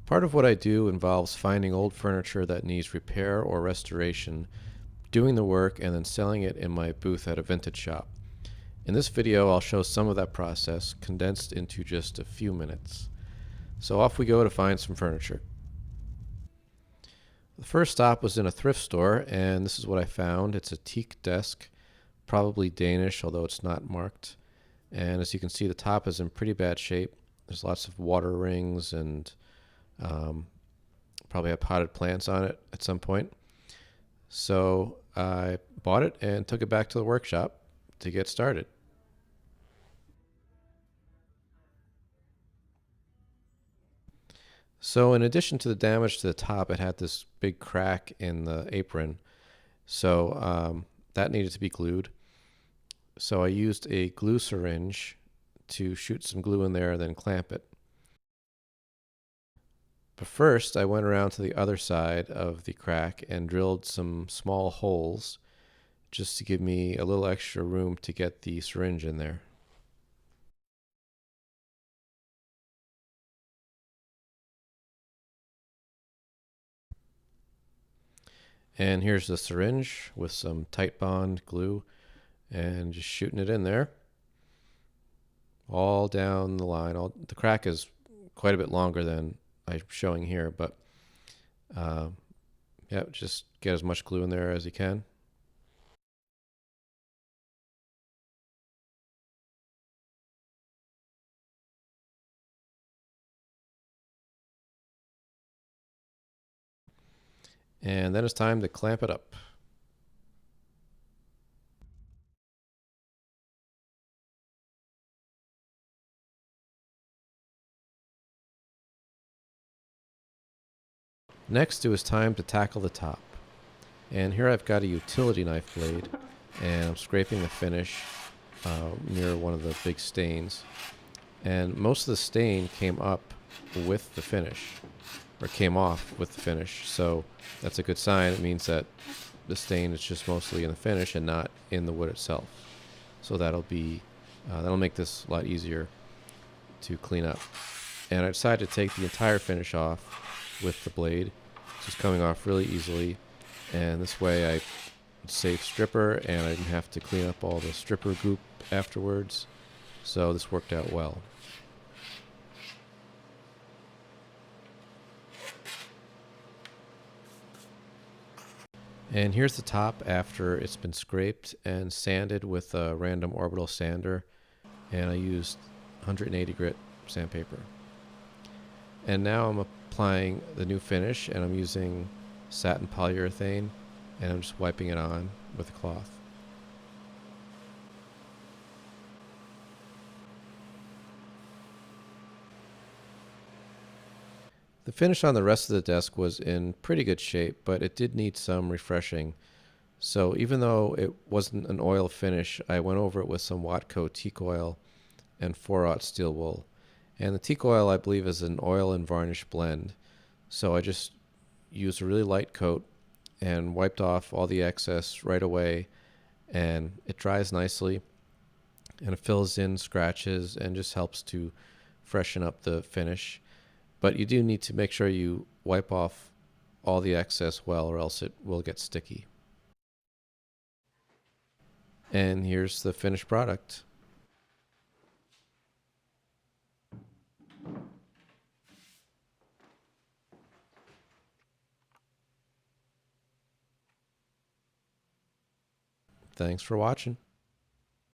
Part of what I do involves finding old furniture that needs repair or restoration, doing the work, and then selling it in my booth at a vintage shop. In this video, I'll show some of that process condensed into just a few minutes. So off we go to find some furniture. The first stop was in a thrift store, and this is what I found. It's a teak desk, probably Danish, although it's not marked. And as you can see, the top is in pretty bad shape. There's lots of water rings and probably have potted plants on it at some point. So I bought it and took it back to the workshop to get started. So in addition to the damage to the top, it had this big crack in the apron. So that needed to be glued. So I used a glue syringe to shoot some glue in there and then clamp it. But first I went around to the other side of the crack and drilled some small holes just to give me a little extra room to get the syringe in there. And here's the syringe with some Titebond glue and just shooting it in there. All down the line. The crack is quite a bit longer than I'm showing here, but yeah, just get as much glue in there as you can. And then it's time to clamp it up. Next, it was time to tackle the top. And here I've got a utility knife blade, and I'm scraping the finish near one of the big stains. And most of the stain came up with the finish, or came off with the finish. So that's a good sign. It means that the stain is just mostly in the finish and not in the wood itself. So that'll make this a lot easier to clean up. And I decided to take the entire finish off with the blade. It's just coming off really easily, and this way I saved stripper and I didn't have to clean up all the stripper goop afterwards. So this worked out well. And here's the top after it's been scraped and sanded with a random orbital sander, and I used 180 grit sandpaper. And now I'm applying the new finish, and I'm using satin polyurethane, and I'm just wiping it on with a cloth. The finish on the rest of the desk was in pretty good shape, but it did need some refreshing. So even though it wasn't an oil finish, I went over it with some Watco teak oil and 4/0 steel wool. And the teak oil, I believe, is an oil and varnish blend. So I just used a really light coat and wiped off all the excess right away, and it dries nicely and it fills in scratches and just helps to freshen up the finish. But you do need to make sure you wipe off all the excess well, or else it will get sticky. And here's the finished product. Thanks for watching.